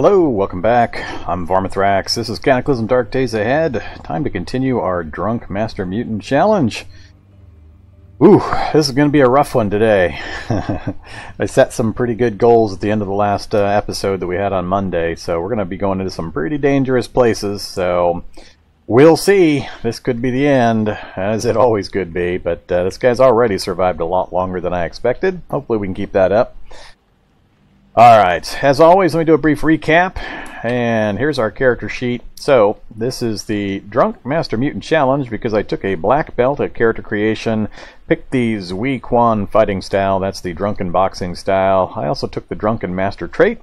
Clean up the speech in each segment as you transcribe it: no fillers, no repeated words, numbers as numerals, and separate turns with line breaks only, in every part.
Hello, welcome back. I'm Vormithrax. This is Cataclysm Dark Days Ahead. Time to continue our Drunk Master Mutant Challenge. Ooh, this is going to be a rough one today. I set some pretty good goals at the end of the last episode that we had on Monday, so we're going to be going into some pretty dangerous places, so we'll see. This could be the end, as it always could be, but this guy's already survived a lot longer than I expected. Hopefully we can keep that up. Alright, as always, let me do a brief recap, and here's our character sheet. So, this is the Drunk Master Mutant Challenge because I took a black belt at character creation, picked the Zui Quan fighting style, that's the drunken boxing style. I also took the Drunken Master trait,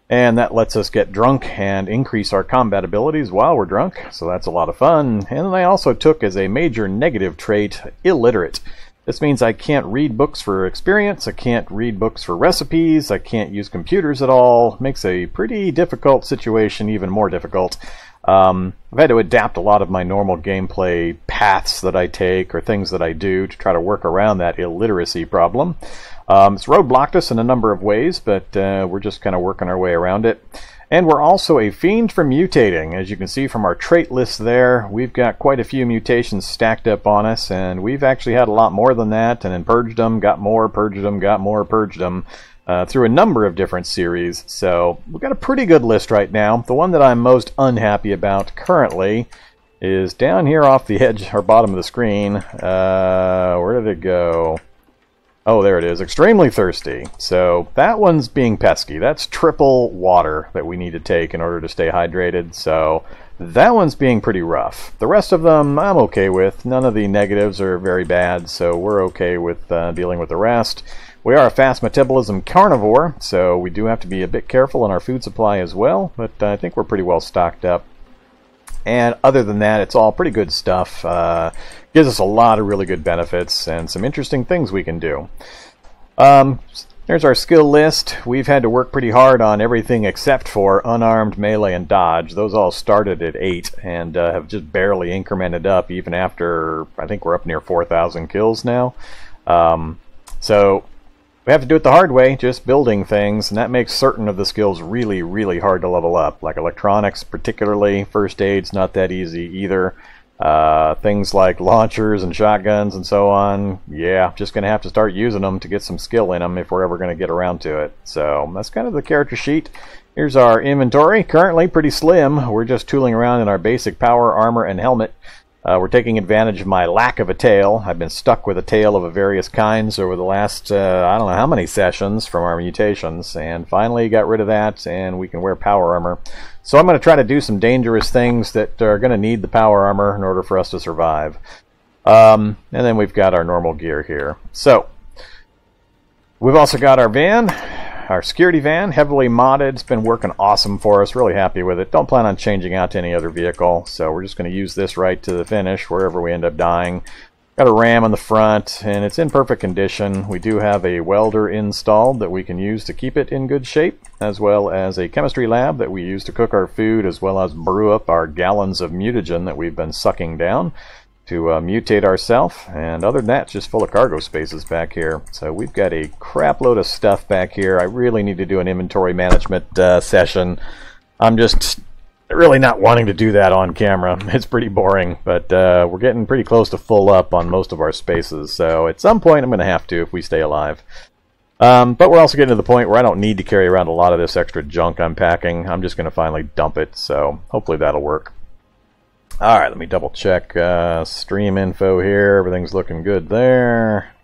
and that lets us get drunk and increase our combat abilities while we're drunk, so that's a lot of fun. And then I also took as a major negative trait, illiterate. This means I can't read books for experience, I can't read books for recipes, I can't use computers at all. Makes a pretty difficult situation even more difficult. I've had to adapt a lot of my normal gameplay paths that I take or things that I do to try to work around that illiteracy problem. It's roadblocked us in a number of ways, but we're just kind of working our way around it. And we're also a fiend for mutating. As you can see from our trait list there, we've got quite a few mutations stacked up on us, and we've actually had a lot more than that, and then purged them, got more, purged them, got more, purged them, through a number of different series. So we've got a pretty good list right now. The one that I'm most unhappy about currently is down here off the edge or bottom of the screen. Where did it go? Oh, there it is. Extremely thirsty. So that one's being pesky. That's triple water that we need to take in order to stay hydrated. So that one's being pretty rough. The rest of them I'm okay with. None of the negatives are very bad, so we're okay with dealing with the rest. We are a fast metabolism carnivore, so we do have to be a bit careful in our food supply as well, but I think we're pretty well stocked up. And other than that, it's all pretty good stuff. Gives us a lot of really good benefits and some interesting things we can do. There's our skill list. We've had to work pretty hard on everything except for unarmed, melee, and dodge. Those all started at 8 and have just barely incremented up even after, I think we're up near 4,000 kills now. So we have to do it the hard way, just building things, and that makes certain of the skills really, really hard to level up. Like electronics, particularly. First aid's not that easy either. Things like launchers and shotguns and so on, yeah, just going to have to start using them to get some skill in them if we're ever going to get around to it. So that's kind of the character sheet. Here's our inventory. Currently pretty slim. We're just tooling around in our basic power, armor, and helmet. We're taking advantage of my lack of a tail. I've been stuck with a tail of various kinds over the last, I don't know how many sessions from our mutations, and finally got rid of that, and we can wear power armor. So I'm going to try to do some dangerous things that are going to need the power armor in order for us to survive. And then we've got our normal gear here. So, we've also got our van. Our security van, heavily modded. It's been working awesome for us. Really happy with it. Don't plan on changing out to any other vehicle. So we're just going to use this right to the finish wherever we end up dying. Got a ram on the front and it's in perfect condition. We do have a welder installed that we can use to keep it in good shape, as well as a chemistry lab that we use to cook our food, as well as brew up our gallons of mutagen that we've been sucking down to mutate ourselves. And other than that, it's just full of cargo spaces back here. So we've got a crap load of stuff back here. I really need to do an inventory management session. I'm just really not wanting to do that on camera. It's pretty boring, but we're getting pretty close to full up on most of our spaces. So at some point I'm going to have to if we stay alive. But we're also getting to the point where I don't need to carry around a lot of this extra junk I'm packing. I'm just going to finally dump it, so hopefully that'll work. Alright, let me double check stream info here. Everything's looking good there.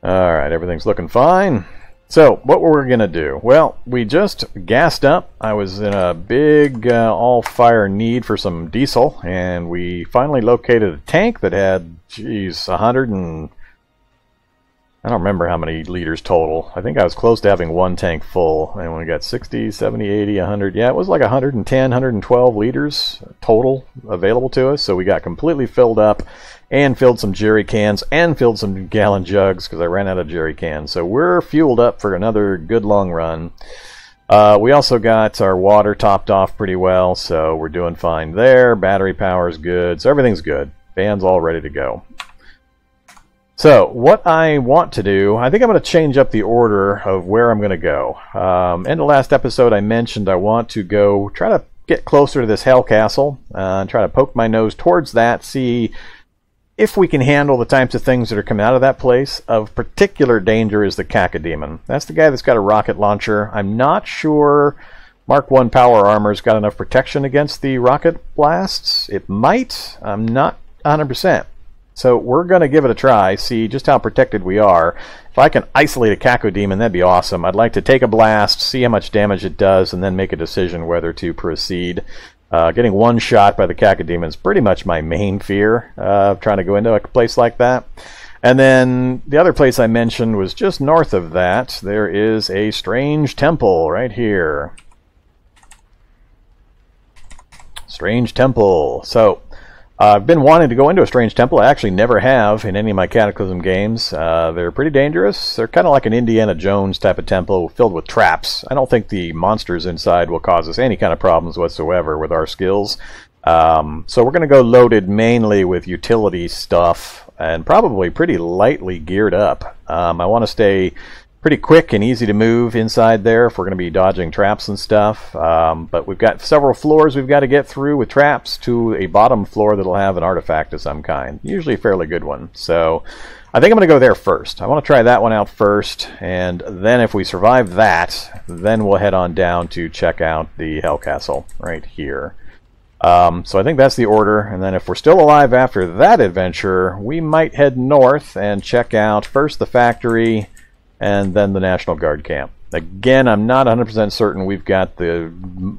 Alright, everything's looking fine. So, what were we going to do? Well, we just gassed up. I was in a big all-fire need for some diesel, and we finally located a tank that had, geez, 100 and... I don't remember how many liters total. I think I was close to having one tank full. And we got 60, 70, 80, 100. Yeah, it was like 110, 112 liters total available to us. So we got completely filled up and filled some jerry cans and filled some gallon jugs because I ran out of jerry cans. So we're fueled up for another good long run. We also got our water topped off pretty well, so we're doing fine there. Battery power's good, so everything's good. Van's all ready to go. So what I want to do, I think I'm going to change up the order of where I'm going to go. In the last episode I mentioned I want to go try to get closer to this Hell Castle and try to poke my nose towards that, see if we can handle the types of things that are coming out of that place. Of particular danger is the Cacodemon. That's the guy that's got a rocket launcher. I'm not sure Mark 1 power armor's got enough protection against the rocket blasts. It might. I'm not 100%. So we're going to give it a try, see just how protected we are. If I can isolate a Cacodemon, that'd be awesome. I'd like to take a blast, see how much damage it does, and then make a decision whether to proceed. Getting one shot by the Cacodemon is pretty much my main fear of trying to go into a place like that. And then the other place I mentioned was just north of that. There is a strange temple right here. Strange temple. So I've been wanting to go into a strange temple. I actually never have in any of my Cataclysm games. They're pretty dangerous. They're kind of like an Indiana Jones type of temple filled with traps. I don't think the monsters inside will cause us any kind of problems whatsoever with our skills. So we're going to go loaded mainly with utility stuff and probably pretty lightly geared up. I want to stay pretty quick and easy to move inside there if we're going to be dodging traps and stuff. But we've got several floors we've got to get through with traps to a bottom floor that'll have an artifact of some kind. Usually a fairly good one. So I think I'm going to go there first. I want to try that one out first, and then if we survive that, then we'll head on down to check out the Hell Castle right here. So I think that's the order, and then if we're still alive after that adventure, we might head north and check out first the factory and then the National Guard camp. Again, I'm not 100% certain we've got the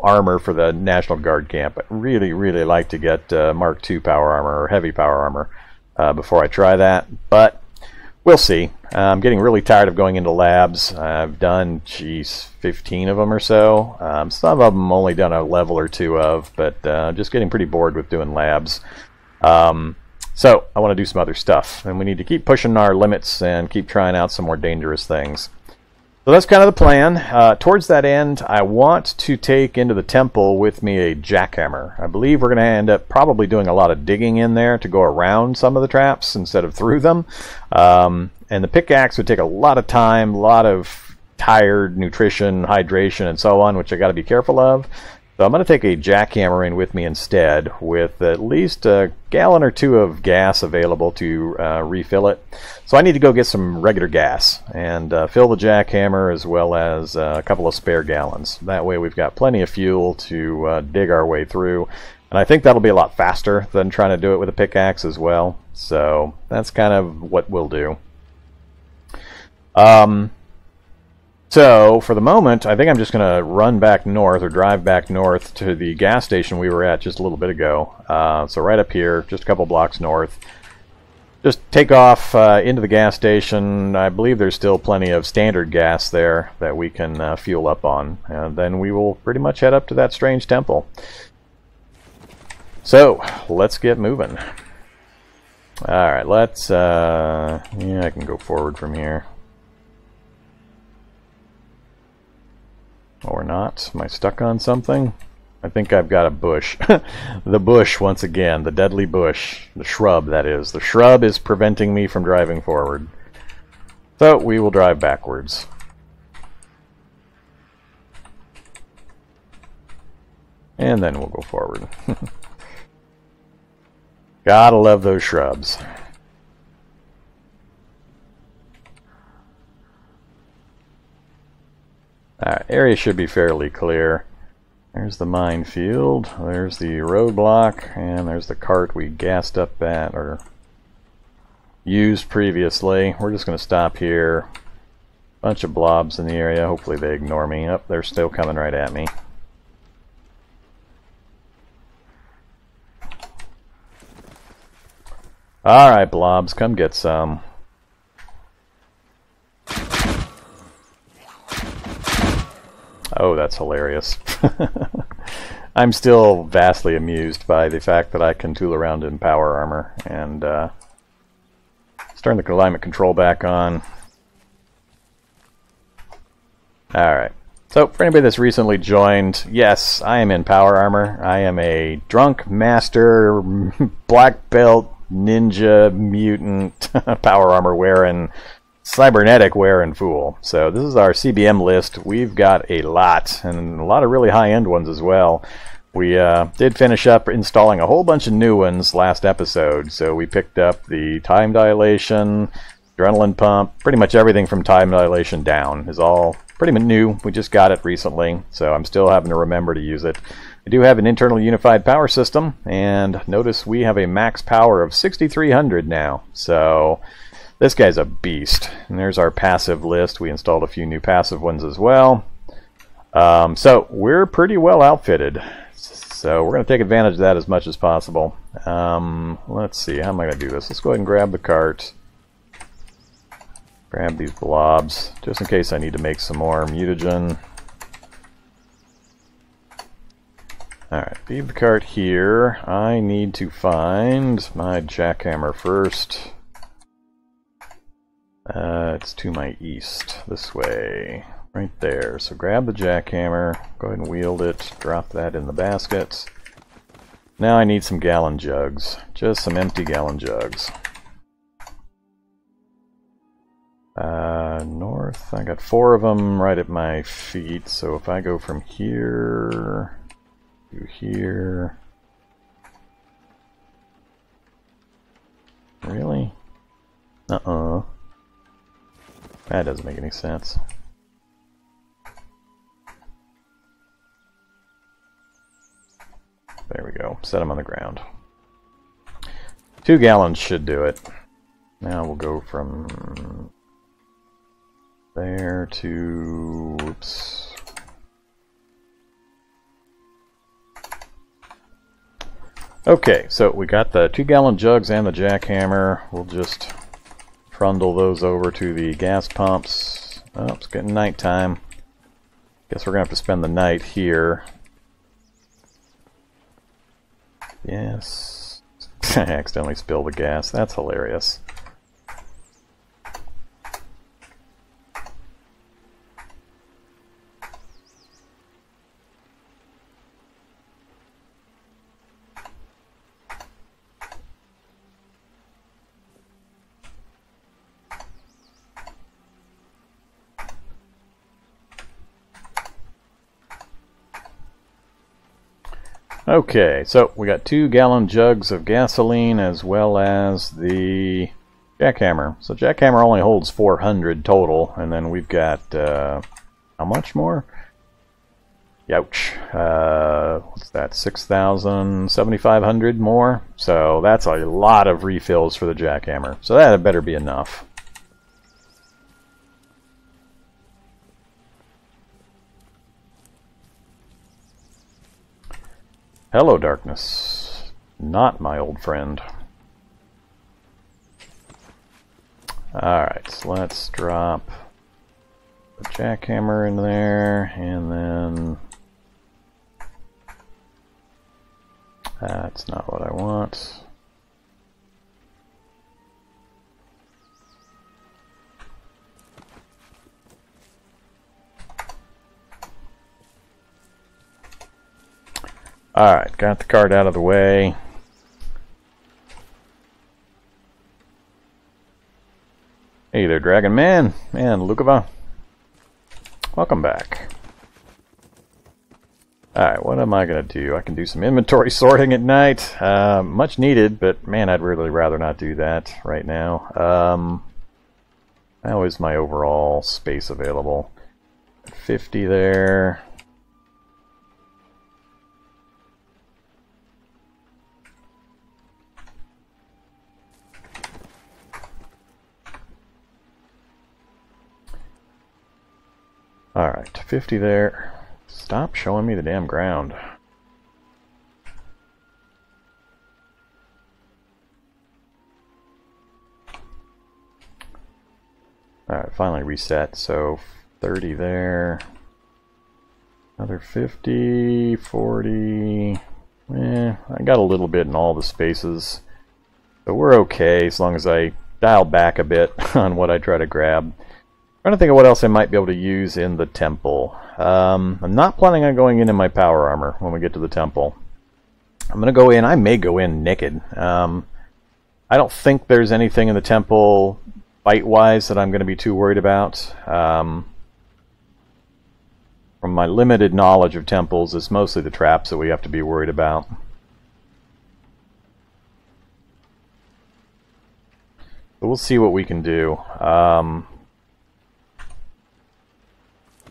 armor for the National Guard camp. I'd really, really like to get Mark II power armor or heavy power armor before I try that, but we'll see. I'm getting really tired of going into labs. I've done, 15 of them or so. Some of them only done a level or two of, but just getting pretty bored with doing labs. So I want to do some other stuff, and we need to keep pushing our limits and keep trying out some more dangerous things. So that's kind of the plan. Towards that end, I want to take into the temple with me a jackhammer. I believe we're going to end up probably doing a lot of digging in there to go around some of the traps instead of through them. And the pickaxe would take a lot of time, a lot of tired nutrition, hydration, and so on, which I got to be careful of. So I'm going to take a jackhammer in with me instead, with at least a gallon or two of gas available to refill it. So I need to go get some regular gas and fill the jackhammer as well as a couple of spare gallons. That way we've got plenty of fuel to dig our way through. And I think that'll be a lot faster than trying to do it with a pickaxe as well. So that's kind of what we'll do. So, for the moment, I think I'm just going to run back north, or drive back north to the gas station we were at just a little bit ago. So right up here, just a couple blocks north. Just take off into the gas station. I believe there's still plenty of standard gas there that we can fuel up on. And then we will pretty much head up to that strange temple. So, let's get moving. Alright, let's... yeah, I can go forward from here. Or not. Am I stuck on something? I think I've got a bush. The bush, once again. The deadly bush. The shrub, that is. The shrub is preventing me from driving forward. So, we will drive backwards. And then we'll go forward. Gotta love those shrubs. Alright, area should be fairly clear. There's the minefield, there's the roadblock, and there's the cart we gassed up at, or used previously. We're just going to stop here. Bunch of blobs in the area, hopefully they ignore me. Oh, they're still coming right at me. Alright, blobs, come get some. Oh, that's hilarious. I'm still vastly amused by the fact that I can tool around in power armor. And let's turn the climate control back on. Alright. So, for anybody that's recently joined, yes, I am in power armor. I am a drunk master, black belt, ninja, mutant, power armor wearing, cybernetic wearing fool. So this is our CBM list. We've got a lot, and a lot of really high-end ones as well. We did finish up installing a whole bunch of new ones last episode. So we picked up the time dilation, adrenaline pump, pretty much everything from time dilation down is all pretty much new. We just got it recently, so I'm still having to remember to use it. I do have an internal unified power system, and notice we have a max power of 6,300 now. So this guy's a beast. And there's our passive list. We installed a few new passive ones as well. So we're pretty well outfitted. So we're going to take advantage of that as much as possible. Let's see, how am I going to do this? Let's go ahead and grab the cart. Grab these blobs, just in case I need to make some more mutagen. Alright, leave the cart here. I need to find my jackhammer first. It's to my east, this way. Right there. So grab the jackhammer, go ahead and wield it, drop that in the basket. Now I need some gallon jugs. Just some empty gallon jugs. North, I got 4 of them right at my feet, so if I go from here to here... Really? Uh-uh. That doesn't make any sense. There we go. Set them on the ground. 2 gallons should do it. Now we'll go from there to... Oops. Okay, so we got the 2-gallon jugs and the jackhammer. We'll just trundle those over to the gas pumps. Oh, it's getting nighttime. Guess we're going to have to spend the night here. Yes. I accidentally spilled the gas. That's hilarious. Okay, so we got 2-gallon jugs of gasoline as well as the jackhammer. So jackhammer only holds 400 total, and then we've got how much more? Youch. What's that? 6,000, 7,500 more. So that's a lot of refills for the jackhammer. So that better be enough. Hello, darkness. Not my old friend. Alright, so let's drop the jackhammer in there, and then... That's not what I want. Alright, got the cart out of the way. Hey there, Dragon Man and Lukova. Welcome back. Alright, what am I going to do? I can do some inventory sorting at night. Much needed, but man, I'd really rather not do that right now. How is my overall space available? 50 there. Alright, 50 there. Stop showing me the damn ground. Alright, finally reset. So 30 there. Another 50, 40. I got a little bit in all the spaces. So we're okay as long as I dial back a bit on what I try to grab. I'm trying to think of what else I might be able to use in the temple. I'm not planning on going into my power armor when we get to the temple. I'm going to go in. I may go in naked. I don't think there's anything in the temple fight-wise that I'm going to be too worried about. From my limited knowledge of temples, it's mostly the traps that we have to be worried about. But we'll see what we can do.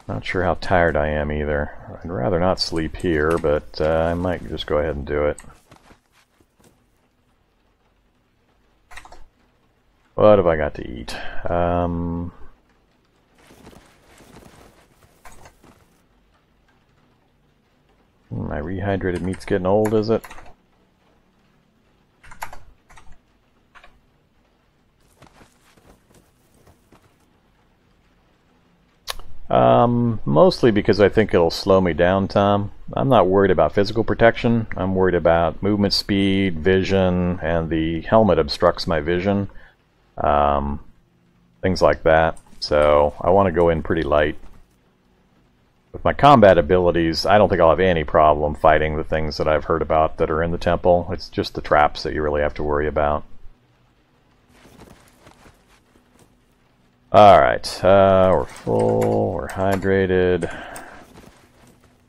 Not sure how tired I am either. I'd rather not sleep here, but I might just go ahead and do it. What have I got to eat? My rehydrated meat's getting old, is it? Mostly because I think it'll slow me down, Tom. I'm not worried about physical protection. I'm worried about movement speed, vision, and the helmet obstructs my vision. Things like that. So I want to go in pretty light. With my combat abilities, I don't think I'll have any problem fighting the things that I've heard about that are in the temple. It's just the traps that you really have to worry about. Alright, we're full, we're hydrated.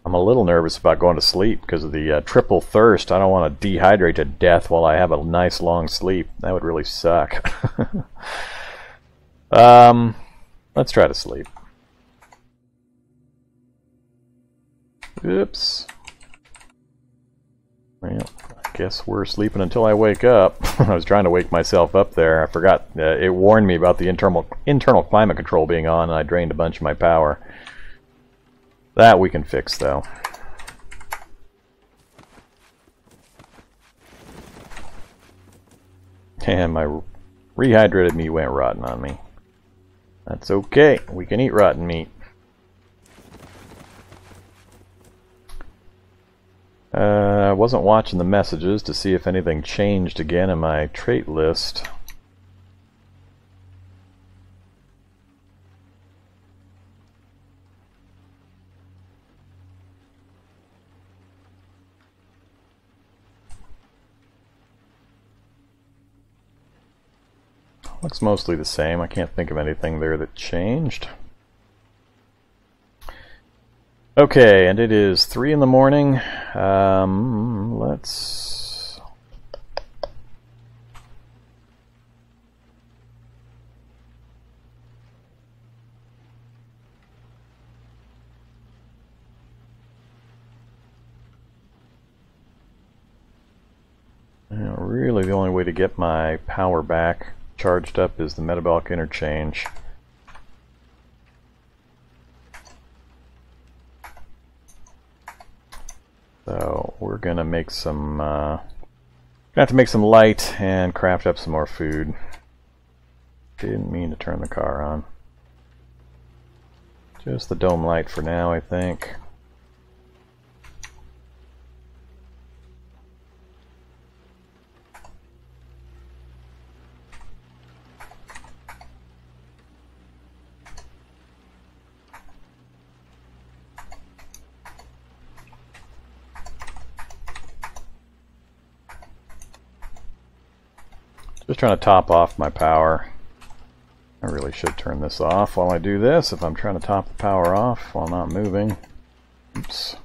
I'm a little nervous about going to sleep because of the triple thirst. I don't want to dehydrate to death while I have a nice long sleep. That would really suck. Let's try to sleep. Oops. Well, I guess we're sleeping until I wake up. I was trying to wake myself up there. I forgot. It warned me about the internal climate control being on, and I drained a bunch of my power. That we can fix, though. And my rehydrated meat went rotten on me. That's okay. We can eat rotten meat. I wasn't watching the messages to see if anything changed again in my trait list. Looks mostly the same. I can't think of anything there that changed. Okay, and it is 3 in the morning. Let's... Really, the only way to get my power back charged up is the metabolic interchange. So we're gonna make some. Gonna have to make some light and craft up some more food. Didn't mean to turn the car on. Just the dome light for now, I think. Just trying to top off my power. I really should turn this off while I do this if I'm trying to top the power off while not moving. Oops.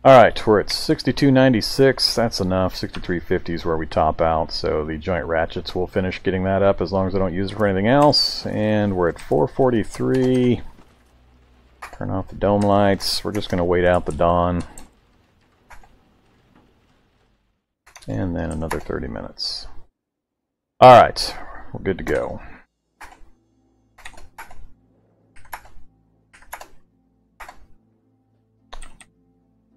Alright, we're at 6296, that's enough. 6350 is where we top out, so the joint ratchets will finish getting that up as long as I don't use it for anything else. And we're at 443. Turn off the dome lights. We're just going to wait out the dawn. And then another 30 minutes. Alright, we're good to go.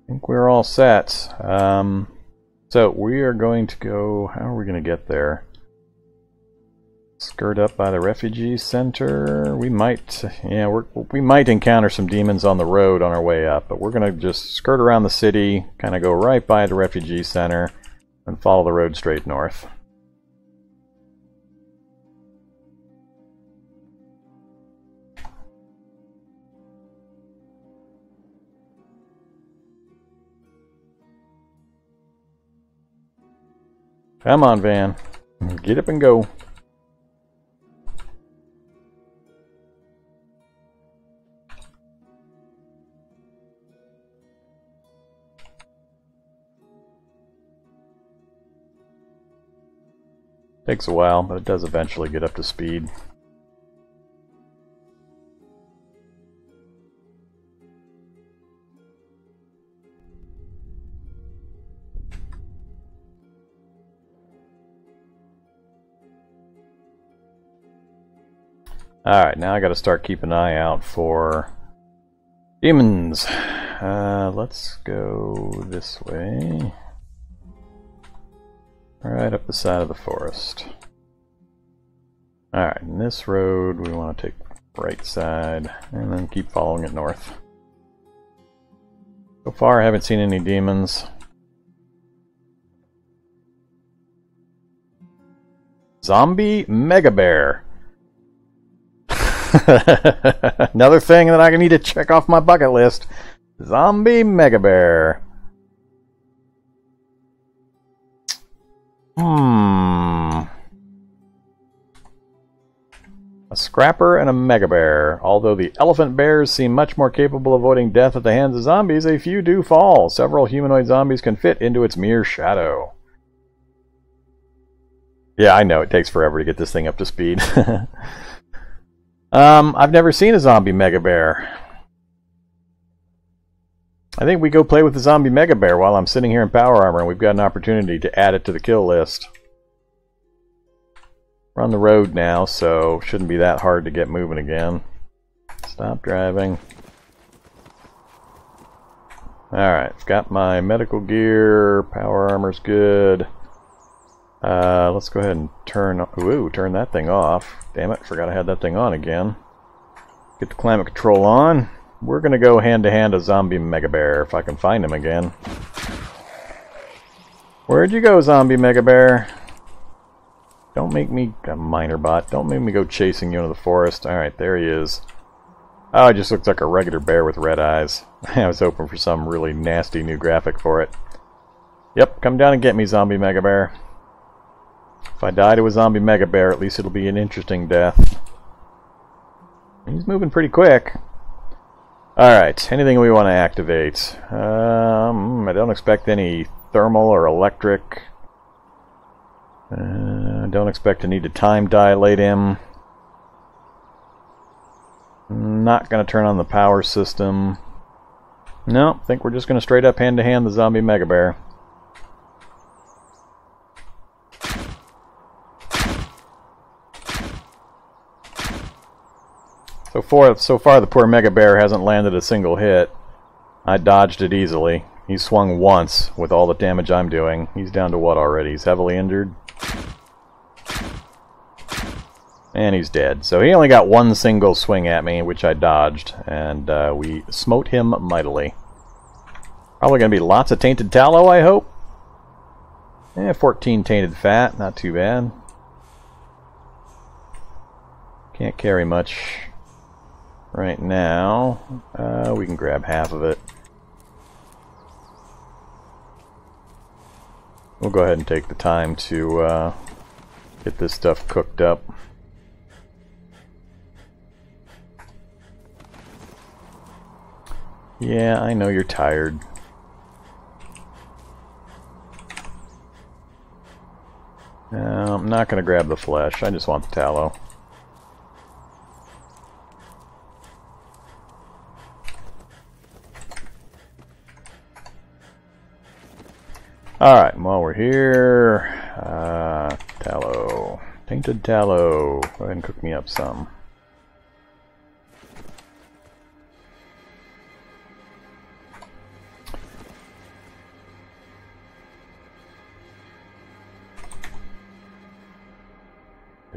I think we're all set. So we are going to go. How are we going to get there? Skirt up by the refugee center. We might, yeah, we might encounter some demons on the road on our way up, but we're going to just skirt around the city, kind of go right by the refugee center, and follow the road straight north. Come on, van. Get up and go. Takes a while, but it does eventually get up to speed. Alright, now I gotta start keeping an eye out for demons. Let's go this way. Right up the side of the forest. Alright, in this road we want to take the right side and then keep following it north. So far I haven't seen any demons. Zombie Mega Bear. Another thing that I need to check off my bucket list. Zombie Mega Bear. A scrapper and a mega bear. Although the elephant bears seem much more capable of avoiding death at the hands of zombies, a few do fall. Several humanoid zombies can fit into its mere shadow. Yeah, I know, it takes forever to get this thing up to speed. I've never seen a zombie mega bear. I think we go play with the zombie mega bear while I'm sitting here in power armor, and we've got an opportunity to add it to the kill list. We're on the road now, so shouldn't be that hard to get moving again. Stop driving. Alright, got my medical gear, power armor's good. Let's go ahead and turn that thing off. Damn it, forgot I had that thing on again. Get the climate control on. We're gonna go hand to hand a zombie mega bear if I can find him again. Where'd you go, zombie mega bear? Don't make me a minor bot. Don't make me go chasing you into the forest. Alright, there he is. Oh, it just looks like a regular bear with red eyes. I was hoping for some really nasty new graphic for it. Yep, come down and get me, zombie mega bear. If I die to a zombie mega bear, at least it'll be an interesting death. He's moving pretty quick. Alright, anything we want to activate? I don't expect any thermal or electric. Don't expect to need to time dilate him. Not going to turn on the power system. No, think we're just going to straight up hand to hand the zombie mega bear. So far the poor mega bear hasn't landed a single hit. I dodged it easily. He swung once with all the damage I'm doing. He's down to what already? He's heavily injured. And he's dead. So he only got one single swing at me, which I dodged, and we smote him mightily. Probably going to be lots of tainted tallow, I hope. 14 tainted fat, not too bad. Can't carry much right now. We can grab half of it. We'll go ahead and take the time to get this stuff cooked up. Yeah, I know you're tired. I'm not going to grab the flesh, I just want the tallow. Alright, while we're here, tallow. Tainted tallow. Go ahead and cook me up some.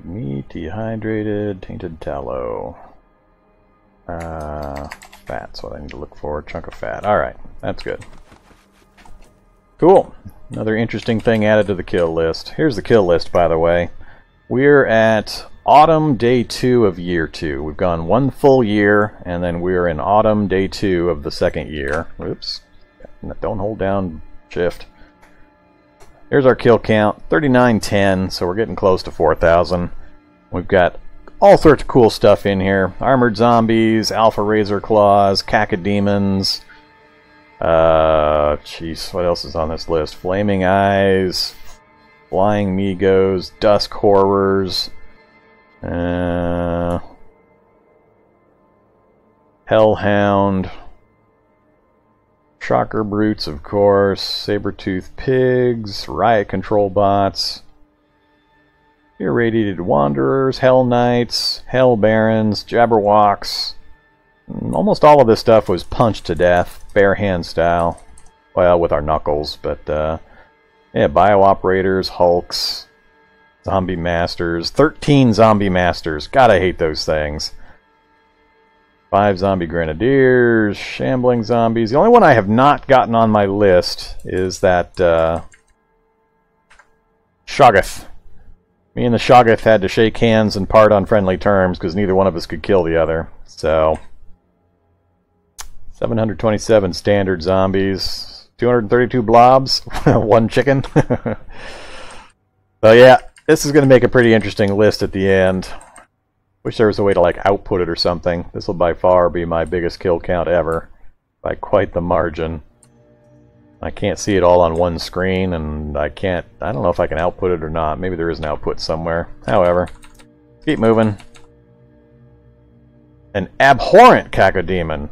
Meat, dehydrated, tainted tallow. Fat's what I need to look for. Chunk of fat. Alright, that's good. Cool. Another interesting thing added to the kill list. Here's the kill list, by the way. We're at autumn day 2 of year 2. We've gone 1 full year, and then we're in autumn day 2 of the second year. Oops. Don't hold down shift. Here's our kill count, 3910, so we're getting close to 4,000. We've got all sorts of cool stuff in here. Armored zombies, alpha razor claws, cacodemons. Jeez, what else is on this list? Flaming eyes, flying Migos, dusk horrors, hellhound, shocker brutes, of course, saber-toothed pigs, riot control bots, irradiated wanderers, hell knights, hell barons, jabberwocks. Almost all of this stuff was punched to death, bare hand style. Well, with our knuckles, but yeah, bio-operators, hulks, zombie masters, 13 zombie masters. God, I hate those things. 5 zombie grenadiers, shambling zombies. The only one I have not gotten on my list is that Shoggoth. Me and the Shoggoth had to shake hands and part on friendly terms because neither one of us could kill the other. So 727 standard zombies, 232 blobs, 1 chicken. So yeah, this is going to make a pretty interesting list at the end. Wish there was a way to like output it or something. This will by far be my biggest kill count ever, by quite the margin. I can't see it all on one screen, and I don't know if I can output it or not. Maybe there is an output somewhere. However, keep moving. An abhorrent cacodemon.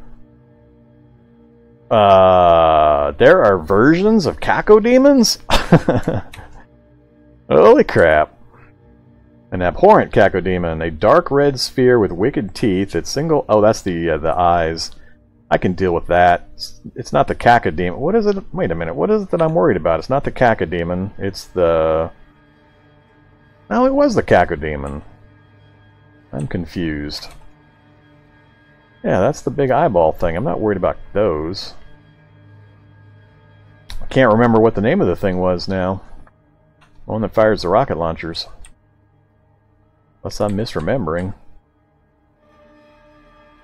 There are versions of cacodemons? Holy crap. An abhorrent cacodemon, a dark red sphere with wicked teeth. It's single. Oh, that's the eyes. I can deal with that. It's not the cacodemon. What is it? Wait a minute. What is it that I'm worried about? It's not the cacodemon. It's the. No, it was the cacodemon. I'm confused. Yeah, that's the big eyeball thing. I'm not worried about those. I can't remember what the name of the thing was now. The one that fires the rocket launchers. Unless I'm misremembering.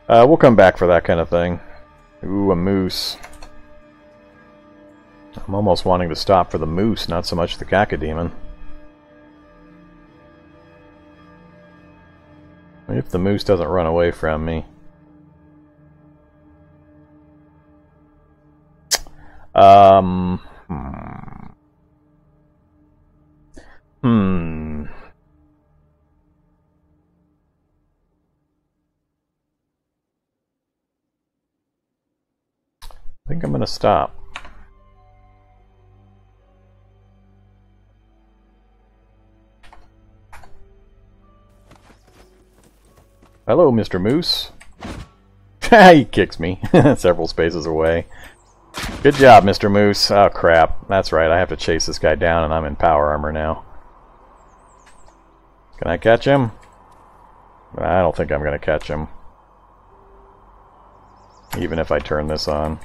We'll come back for that kind of thing. Ooh, a moose. I'm almost wanting to stop for the moose, not so much the cacodemon. If the moose doesn't run away from me. I think I'm going to stop. Hello, Mr. Moose. He kicks me several spaces away. Good job, Mr. Moose. Oh, crap. That's right, I have to chase this guy down, and I'm in power armor now. Can I catch him? I don't think I'm going to catch him. Even if I turn this on.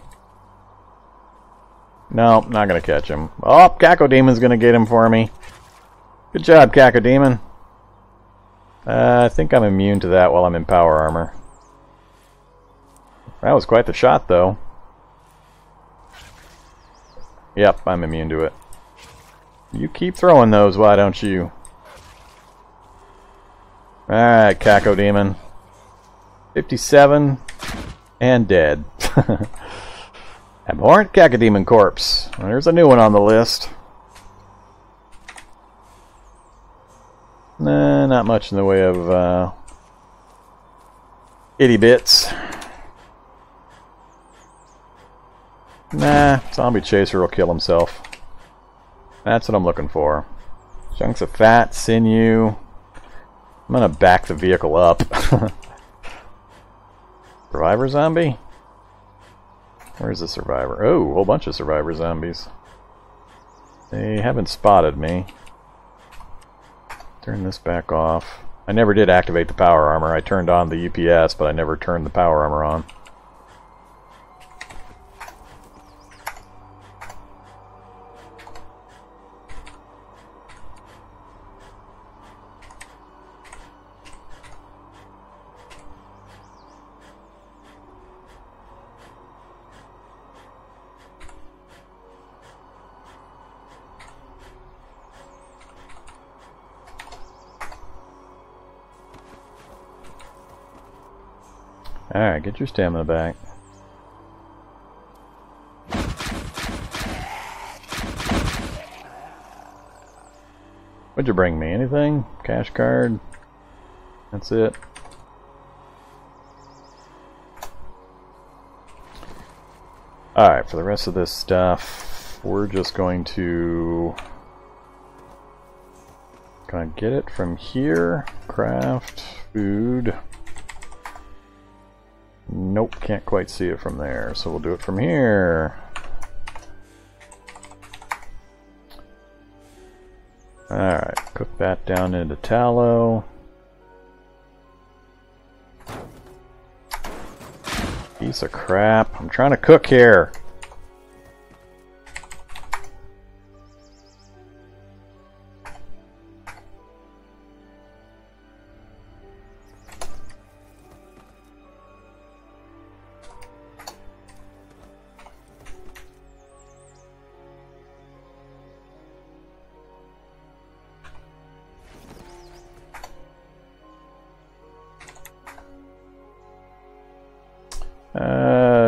No, not going to catch him. Oh, Cacodemon's going to get him for me. Good job, Cacodemon. I think I'm immune to that while I'm in power armor. That was quite the shot, though. Yep, I'm immune to it. You keep throwing those, why don't you? Alright, Cacodemon. 57 and dead. Abhorrent Cacodemon corpse. Well, there's a new one on the list. Nah, not much in the way of itty bits. Nah, zombie chaser will kill himself. That's what I'm looking for. Chunks of fat, sinew. I'm gonna back the vehicle up. Survivor zombie? Where's the survivor? Oh, a whole bunch of survivor zombies. They haven't spotted me. Turn this back off. I never did activate the power armor. I turned on the UPS, but I never turned the power armor on. Alright, get your stamina back. What'd you bring me? Anything? Cash card? That's it. Alright, for the rest of this stuff, we're just going to get it from here. Craft, food. Nope, can't quite see it from there, so we'll do it from here. Alright, cook that down into tallow. Piece of crap. I'm trying to cook here.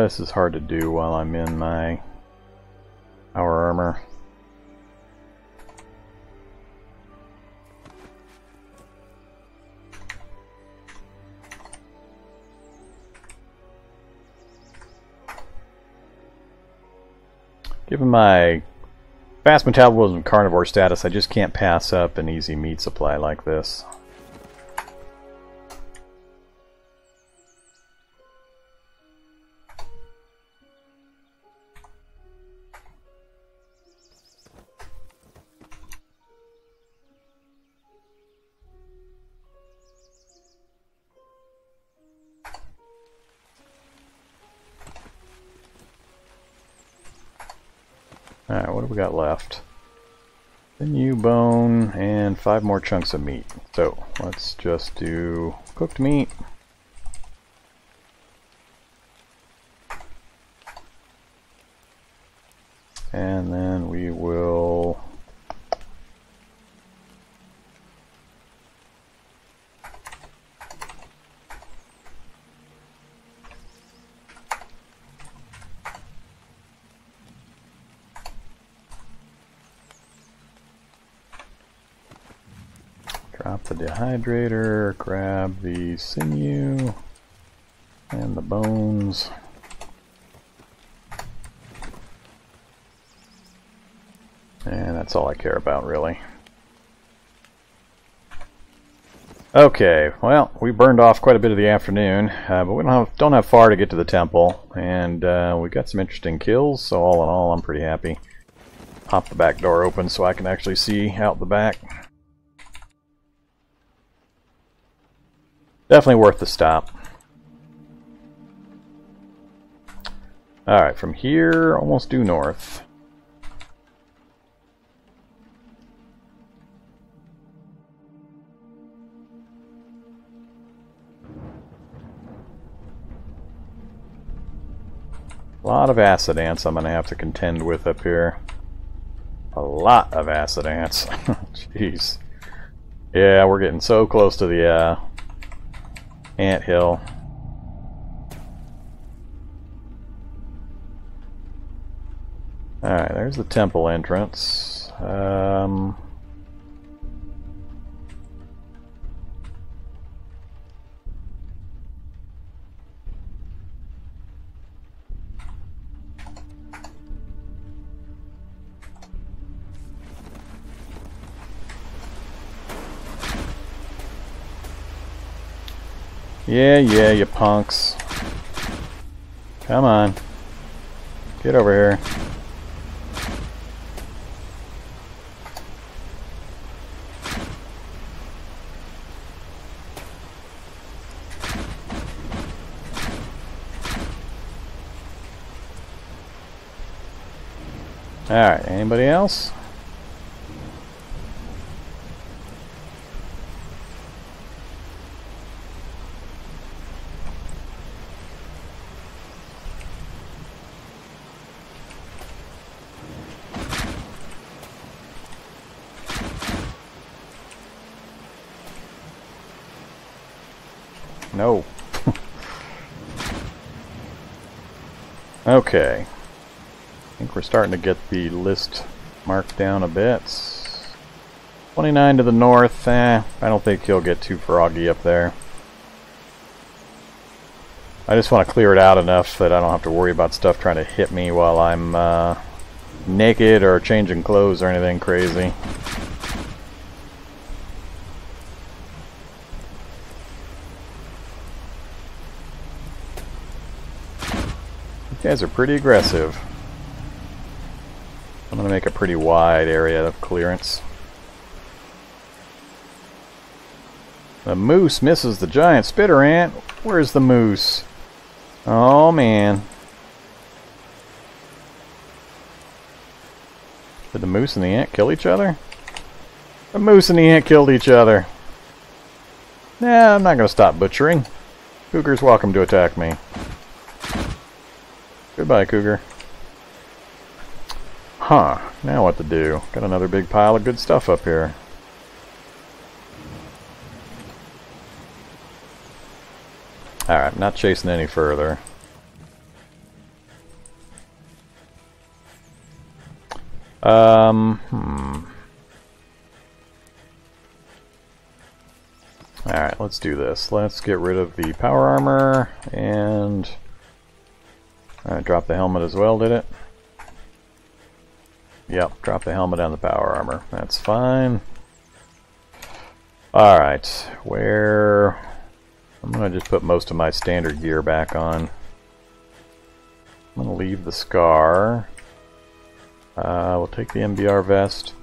This is hard to do while I'm in my power armor. Given my fast metabolism carnivore status, I just can't pass up an easy meat supply like this. Alright, what do we got left? Sinew, bone, and 5 more chunks of meat. So, let's just do cooked meat. And then we will drop the dehydrator, grab the sinew and the bones. And that's all I care about, really. Okay, well, we burned off quite a bit of the afternoon, but we don't have far to get to the temple, and we got some interesting kills, so all in all, I'm pretty happy. Pop the back door open so I can actually see out the back. Definitely worth the stop. Alright, from here, almost due north. A lot of acid ants I'm going to have to contend with up here. A lot of acid ants. Jeez. Yeah, we're getting so close to the ant hill. Alright, there's the temple entrance. Yeah, you punks. Come on. Get over here. Alright, anybody else? No. Okay. I think we're starting to get the list marked down a bit. 29 to the north. I don't think he'll get too froggy up there. I just want to clear it out enough that I don't have to worry about stuff trying to hit me while I'm naked or changing clothes or anything crazy. You guys are pretty aggressive. I'm going to make a pretty wide area of clearance. The moose misses the giant spitter ant. Where's the moose? Oh man. Did the moose and the ant kill each other? The moose and the ant killed each other. Nah, I'm not going to stop butchering. Cougar's welcome to attack me. Goodbye, cougar. Huh, now what to do? Got another big pile of good stuff up here. Alright, not chasing any further. Alright, let's do this. Let's get rid of the power armor and drop the helmet as well, did it? Yep, drop the helmet and the power armor. That's fine. Alright, where... I'm going to just put most of my standard gear back on. I'm going to leave the scar. We'll take the MBR vest.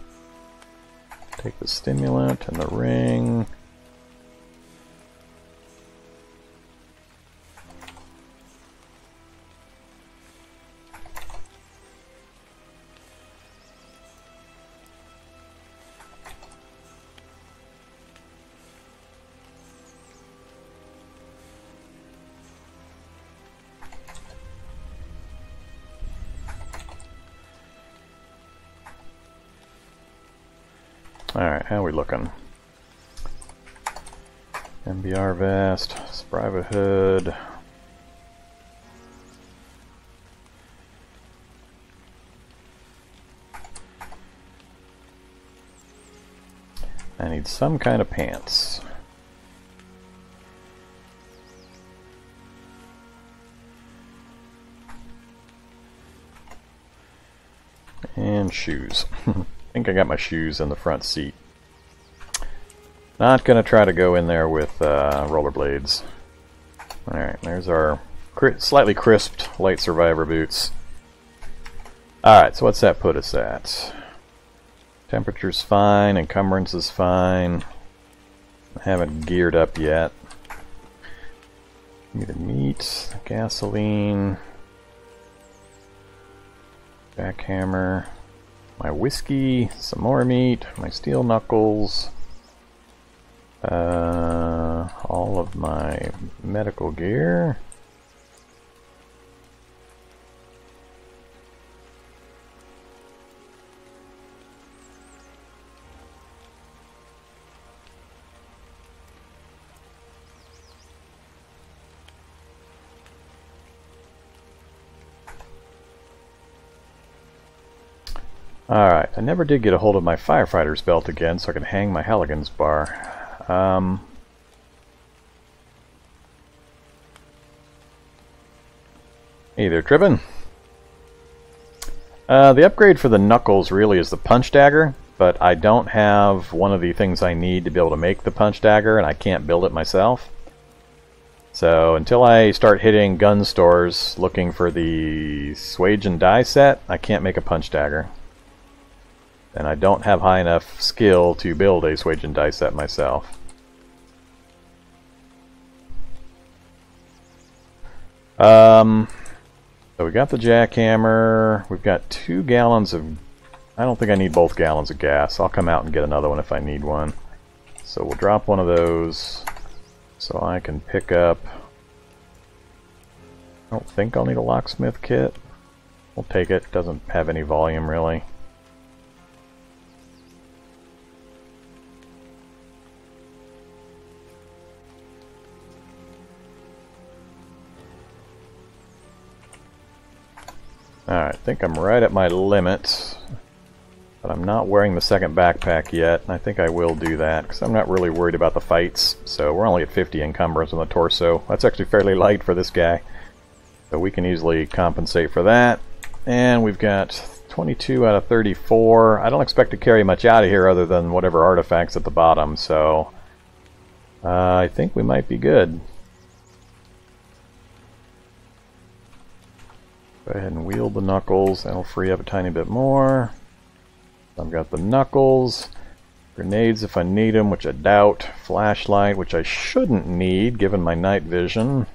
Take the stimulant and the ring. Alright, how are we looking? MBR vest, Spriva hood. I need some kind of pants. And shoes. I think I got my shoes in the front seat. Not gonna try to go in there with rollerblades. Alright, there's our slightly crisped light survivor boots. Alright, so what's that put us at? Temperature's fine, encumbrance is fine. I haven't geared up yet. Give me the meat, gasoline, jackhammer. My whiskey, some more meat, my steel knuckles, all of my medical gear. Alright, I never did get a hold of my firefighter's belt again, so I can hang my Halligan's bar. Hey there, Trippin'. The upgrade for the knuckles really is the punch dagger, but I don't have one of the things I need to be able to make the punch dagger, and I can't build it myself. So until I start hitting gun stores looking for the swage and die set, I can't make a punch dagger. And I don't have high enough skill to build a swage and die set myself. So we got the jackhammer. We've got 2 gallons of... I don't think I need both gallons of gas. I'll come out and get another one if I need one. So we'll drop one of those so I can pick up... I don't think I'll need a locksmith kit. We'll take it. Doesn't have any volume really. Alright, I think I'm right at my limit. But I'm not wearing the second backpack yet, and I think I will do that, because I'm not really worried about the fights. So we're only at 50 encumbrance on the torso. That's actually fairly light for this guy. So we can easily compensate for that. And we've got 22 out of 34. I don't expect to carry much out of here other than whatever artifacts at the bottom, so I think we might be good. Go ahead and wield the knuckles. That'll free up a tiny bit more. I've got the knuckles, grenades if I need them, which I doubt, flashlight, which I shouldn't need given my night vision.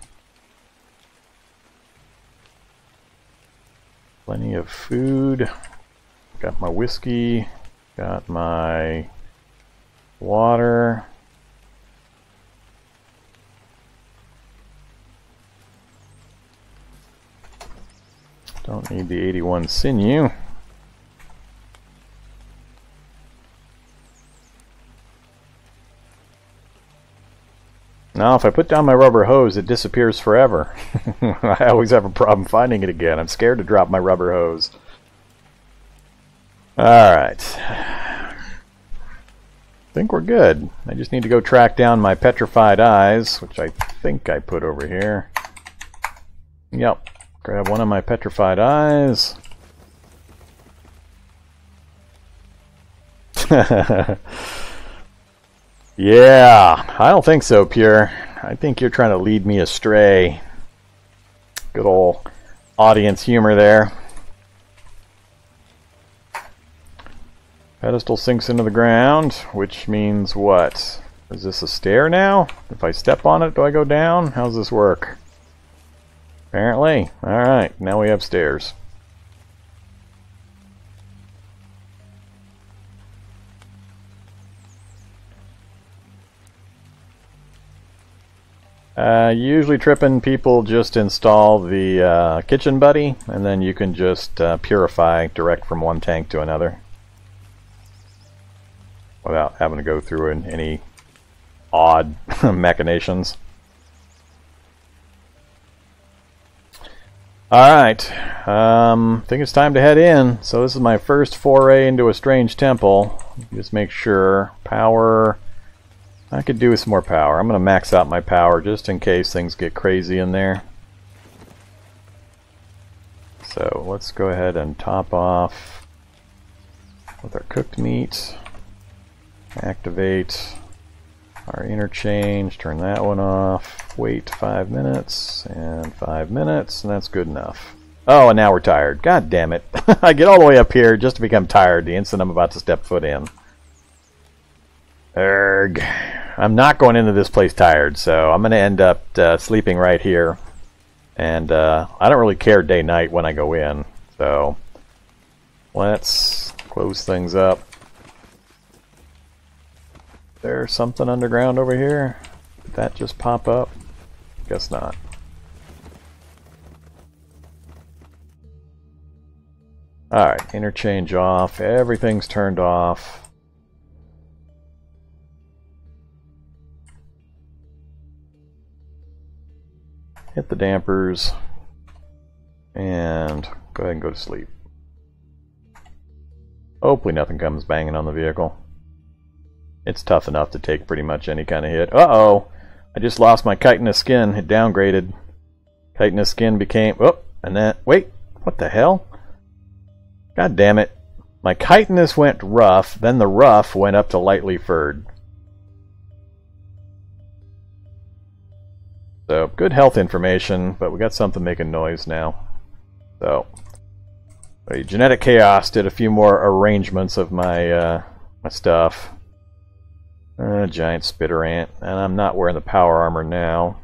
Plenty of food. Got my whiskey, got my water. Don't need the 81 sinew. Now, if I put down my rubber hose, it disappears forever. I always have a problem finding it again. I'm scared to drop my rubber hose. Alright. I think we're good. I just need to go track down my petrified eyes, which I think I put over here. Yep. Grab one of my petrified eyes. Yeah, I don't think so, Pure. I think you're trying to lead me astray. Good old audience humor there. Pedestal sinks into the ground, which means what? Is this a stair now? If I step on it, do I go down? How's this work? Apparently. Alright, now we have stairs. Usually tripping people just install the kitchen buddy, and then you can just purify direct from one tank to another without having to go through any odd machinations. Alright, I think it's time to head in. So this is my first foray into a strange temple. Just make sure. Power. I could do with some more power. I'm going to max out my power just in case things get crazy in there. So let's go ahead and top off with our cooked meat. Activate our interchange. Turn that one off. Wait 5 minutes and 5 minutes, and that's good enough. Oh, and now we're tired. God damn it. I get all the way up here just to become tired the instant I'm about to step foot in. Erg. I'm not going into this place tired, so I'm going to end up sleeping right here. And I don't really care day-night when I go in. So let's close things up. There's something underground over here. Did that just pop up? Guess not. Alright, interchange off. Everything's turned off. Hit the dampers, and go ahead and go to sleep. Hopefully nothing comes banging on the vehicle. It's tough enough to take pretty much any kind of hit. Uh-oh! I just lost my chitinous skin. It downgraded. Chitinous skin became... Oh! And then... Wait! What the hell? God damn it. My chitinous went rough, then the rough went up to lightly furred. So, good health information, but we got something making noise now. So, Genetic Chaos did a few more arrangements of my my stuff. Giant spitter ant, and I'm not wearing the power armor now.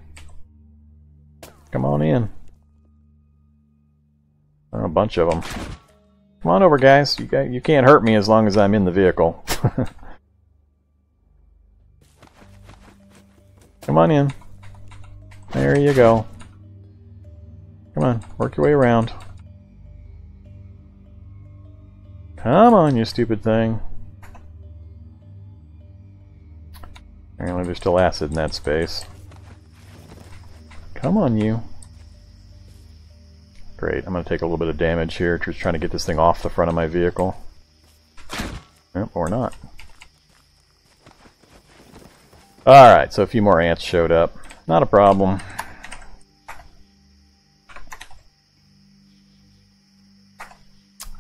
Come on in. A bunch of them. Come on over, guys. You can't hurt me as long as I'm in the vehicle. Come on in. There you go. Come on, work your way around. Come on, you stupid thing. Apparently there's still acid in that space. Come on, you. Great, I'm going to take a little bit of damage here, just trying to get this thing off the front of my vehicle. Yep, or not. Alright, so a few more ants showed up. Not a problem.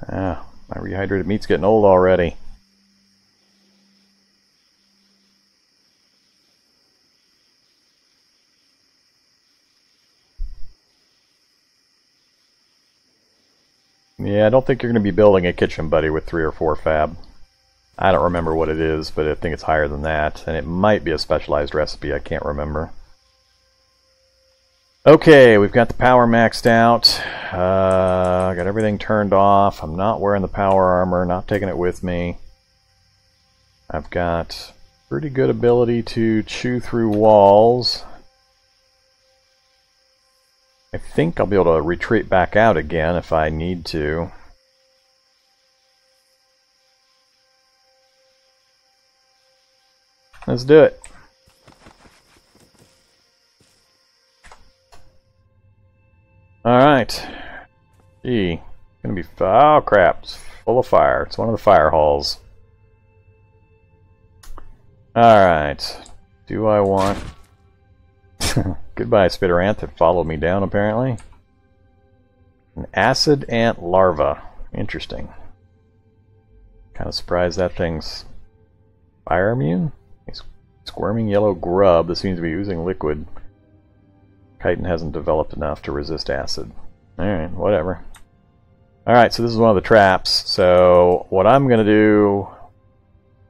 Ah, my rehydrated meat's getting old already. Yeah, I don't think you're going to be building a kitchen buddy with 3 or 4 fab. I don't remember what it is, but I think it's higher than that. And it might be a specialized recipe, I can't remember. Okay, we've got the power maxed out. Got everything turned off. I'm not wearing the power armor, not taking it with me. I've got pretty good ability to chew through walls. I think I'll be able to retreat back out again if I need to. Let's do it. Alright. Gee. Gonna be... Oh crap. It's full of fire. It's one of the fire halls. Alright. Do I want... Goodbye, spitter ant that followed me down, apparently. An acid ant larva. Interesting. Kind of surprised that thing's fire immune. A squirming yellow grub that seems to be oozing liquid. Chitin hasn't developed enough to resist acid. Alright, whatever. Alright, so this is one of the traps. So what I'm going to do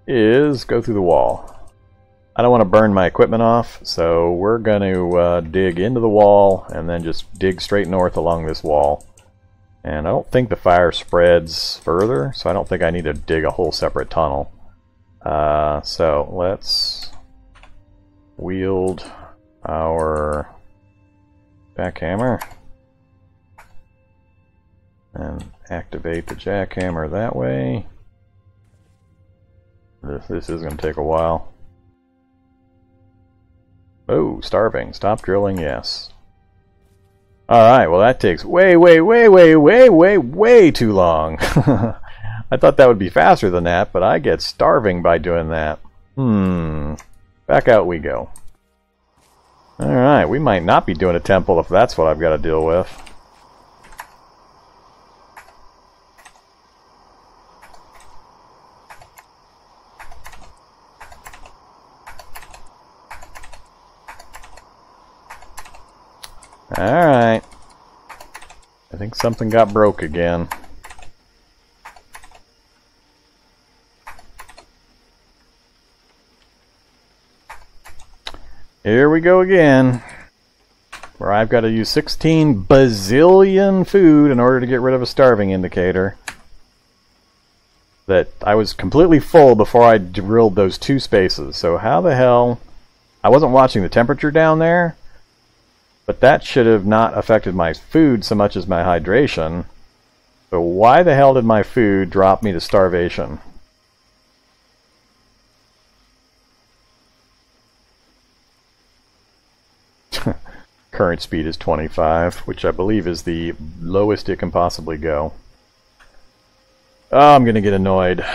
is go through the wall. I don't want to burn my equipment off, so we're going to dig into the wall and then just dig straight north along this wall. And I don't think the fire spreads further, so I don't think I need to dig a whole separate tunnel. So let's wield our jackhammer and activate the jackhammer that way. This is going to take a while. Oh, starving. Stop drilling, yes. Alright, well that takes way too long. I thought that would be faster than that, but I get starving by doing that. Back out we go. Alright, we might not be doing a temple if that's what I've got to deal with. Alright. I think something got broke again. Here we go again. Where I've got to use 16 bazillion food in order to get rid of a starving indicator. That I was completely full before I drilled those 2 spaces. So how the hell... I wasn't watching the temperature down there. But that should have not affected my food so much as my hydration. So why the hell did my food drop me to starvation? Current speed is 25, which I believe is the lowest it can possibly go. Oh, I'm going to get annoyed.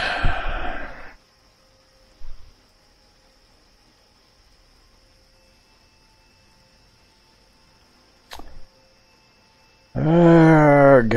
Ugh.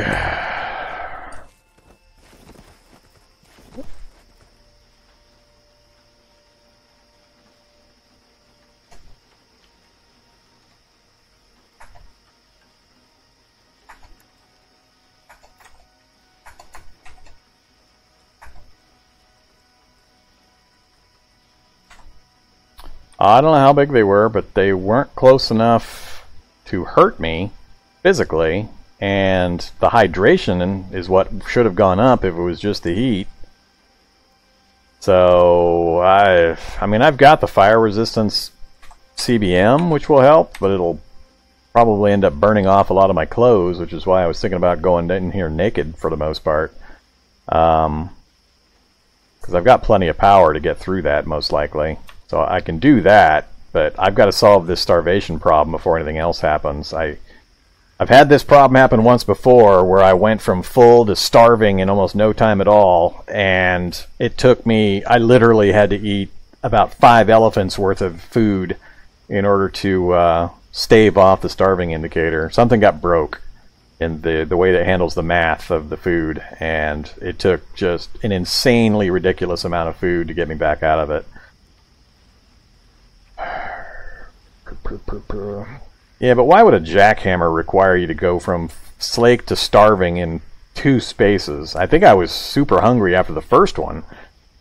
I don't know how big they were, but they weren't close enough to hurt me physically, and the hydration is what should have gone up if it was just the heat. So I mean, I've got the fire resistance CBM, which will help, but it'll probably end up burning off a lot of my clothes, which is why I was thinking about going in here naked for the most part. Because I've got plenty of power to get through that, most likely. So I can do that, but I've got to solve this starvation problem before anything else happens. I've had this problem happen once before where I went from full to starving in almost no time at all, and it took me, I literally had to eat about 5 elephants worth of food in order to stave off the starving indicator. Something got broke in the way that handles the math of the food, and it took just an insanely ridiculous amount of food to get me back out of it. Yeah, but why would a jackhammer require you to go from slake to starving in 2 spaces? I think I was super hungry after the first one,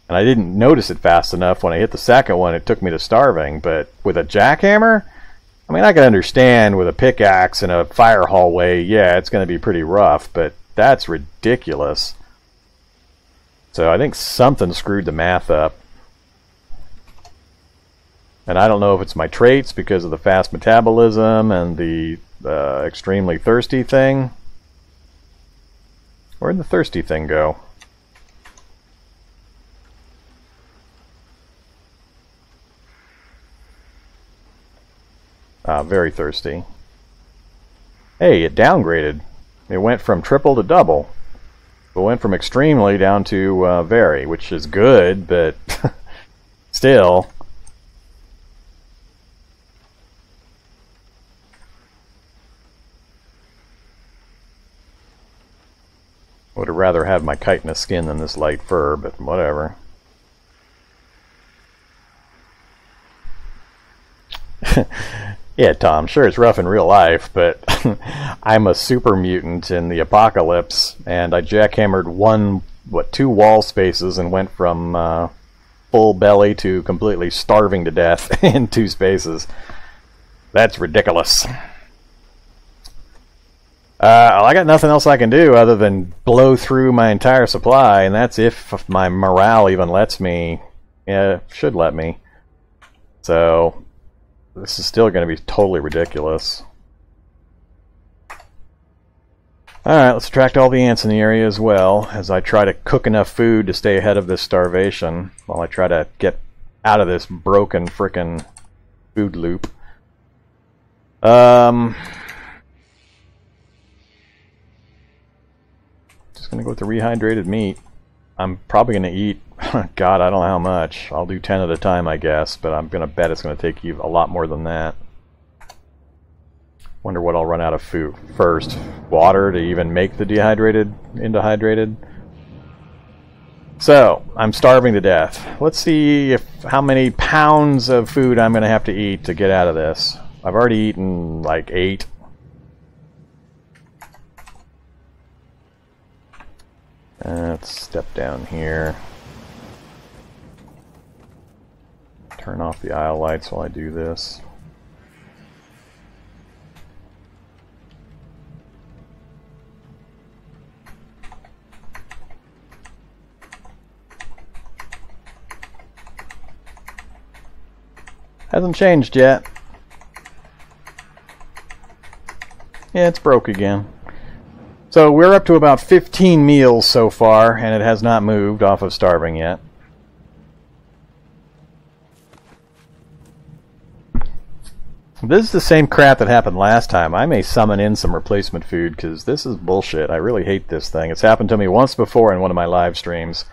and I didn't notice it fast enough. When I hit the second one, it took me to starving. But with a jackhammer, I mean, I can understand with a pickaxe in a fire hallway, yeah, it's going to be pretty rough, but that's ridiculous. So I think something screwed the math up. And I don't know if it's my traits because of the fast metabolism and the extremely thirsty thing. Where'd the thirsty thing go? Very thirsty. Hey, it downgraded. It went from triple to double. It went from extremely down to very, which is good, but still. Would have rather have my chitinous skin than this light fur, but whatever. Yeah, Tom, sure it's rough in real life, but I'm a super mutant in the apocalypse, and I jackhammered 2 wall spaces and went from full belly to completely starving to death in 2 spaces. That's ridiculous. I got nothing else I can do other than blow through my entire supply, and that's if my morale even lets me. Yeah, it should let me. So this is still going to be totally ridiculous. Alright, let's attract all the ants in the area as well, as I try to cook enough food to stay ahead of this starvation, while I try to get out of this broken frickin' food loop. Just going to go with the rehydrated meat. I'm probably going to eat, God, I don't know how much. I'll do 10 at a time, I guess, but I'm going to bet it's going to take you a lot more than that. Wonder what I'll run out of food first. Water to even make the dehydrated into hydrated. So, I'm starving to death. Let's see how many pounds of food I'm going to have to eat to get out of this. I've already eaten like 8. Let's step down here. Turn off the aisle lights while I do this. Hasn't changed yet. Yeah, it's broke again. So we're up to about 15 meals so far, and it has not moved off of starving yet. This is the same crap that happened last time. I may summon in some replacement food, because this is bullshit. I really hate this thing. It's happened to me once before in one of my live streams,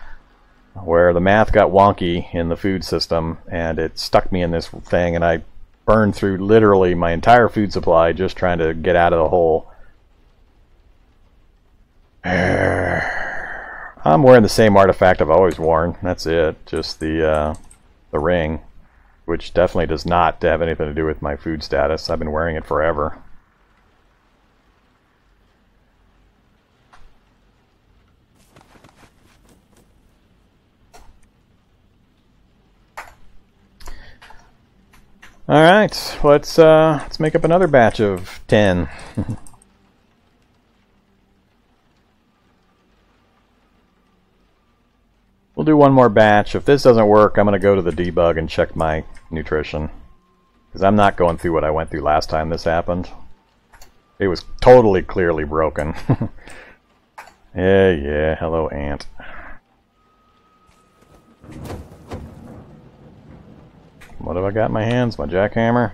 where the math got wonky in the food system, and it stuck me in this thing, and I burned through literally my entire food supply just trying to get out of the hole. I'm wearing the same artifact I've always worn. That's it. Just the ring, which definitely does not have anything to do with my food status. I've been wearing it forever. All right, let's make up another batch of 10. We'll do one more batch. If this doesn't work, I'm going to go to the debug and check my nutrition. Because I'm not going through what I went through last time this happened. It was totally clearly broken. Yeah, hello ant. What have I got in my hands? My jackhammer?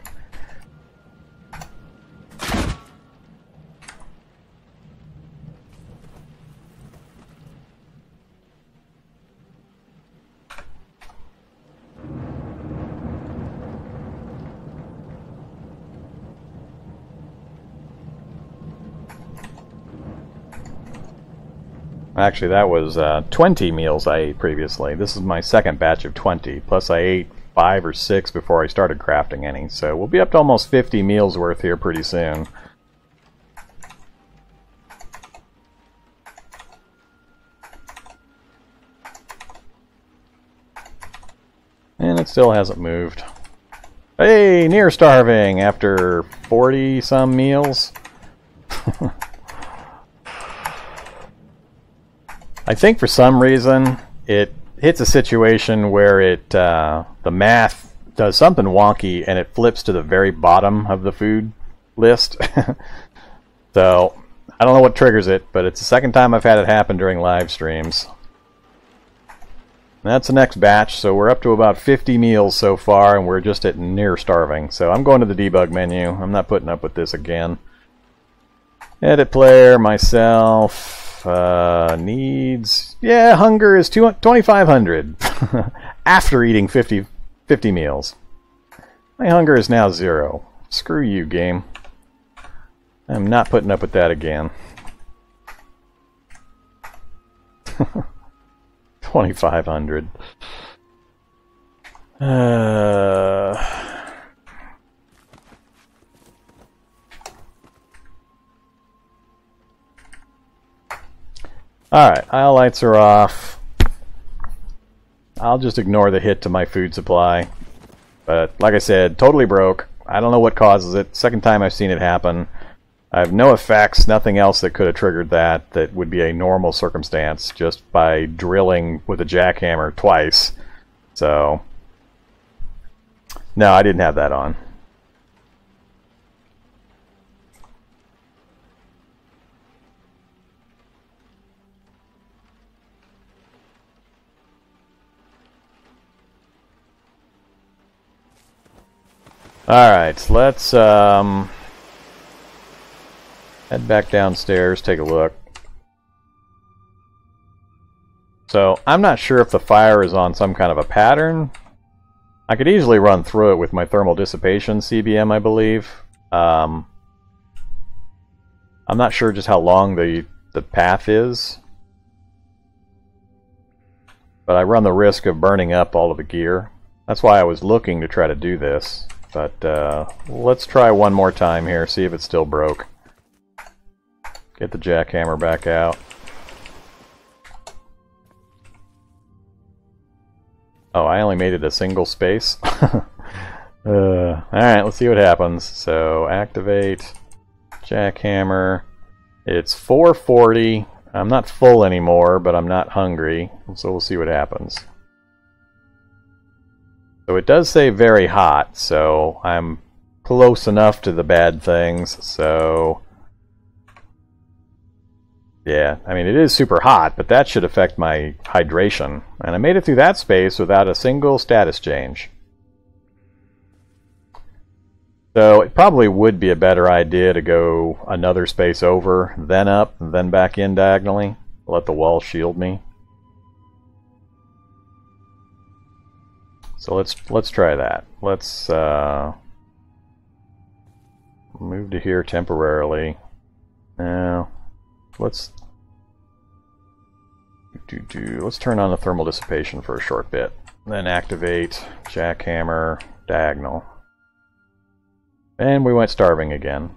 Actually, that was 20 meals I ate previously. This is my second batch of 20, plus I ate 5 or 6 before I started crafting any. So we'll be up to almost 50 meals worth here pretty soon. And it still hasn't moved. Hey, near starving after 40-some meals. I think for some reason it hits a situation where the math does something wonky and it flips to the very bottom of the food list. So I don't know what triggers it, but it's the second time I've had it happen during live streams. That's the next batch, so we're up to about 50 meals so far, and we're just at near starving. So I'm going to the debug menu. I'm not putting up with this again. Edit player, myself, needs... Yeah, hunger is 2,500 after eating 50 meals. My hunger is now 0. Screw you, game. I'm not putting up with that again. 2,500. Alright, aisle lights are off. I'll just ignore the hit to my food supply. But like I said, totally broke. I don't know what causes it. Second time I've seen it happen. I have no effects, nothing else that could have triggered that would be a normal circumstance just by drilling with a jackhammer twice. So, no, I didn't have that on. Alright, let's head back downstairs, take a look. So, I'm not sure if the fire is on some kind of a pattern. I could easily run through it with my thermal dissipation CBM, I believe. I'm not sure just how long the path is. But I run the risk of burning up all of the gear. That's why I was looking to try to do this. But let's try one more time here, see if it's still broke. Get the jackhammer back out. Oh, I only made it a single space. Alright, let's see what happens. So, activate, jackhammer. It's 440. I'm not full anymore, but I'm not hungry. So we'll see what happens. So it does say very hot, so I'm close enough to the bad things, so... Yeah, I mean, it is super hot, but that should affect my hydration. And I made it through that space without a single status change. So it probably would be a better idea to go another space over, then up, then back in diagonally. Let the wall shield me. So let's try that. Let's move to here temporarily. Now, let's turn on the thermal dissipation for a short bit. Then activate jackhammer diagonal. And we went starving again.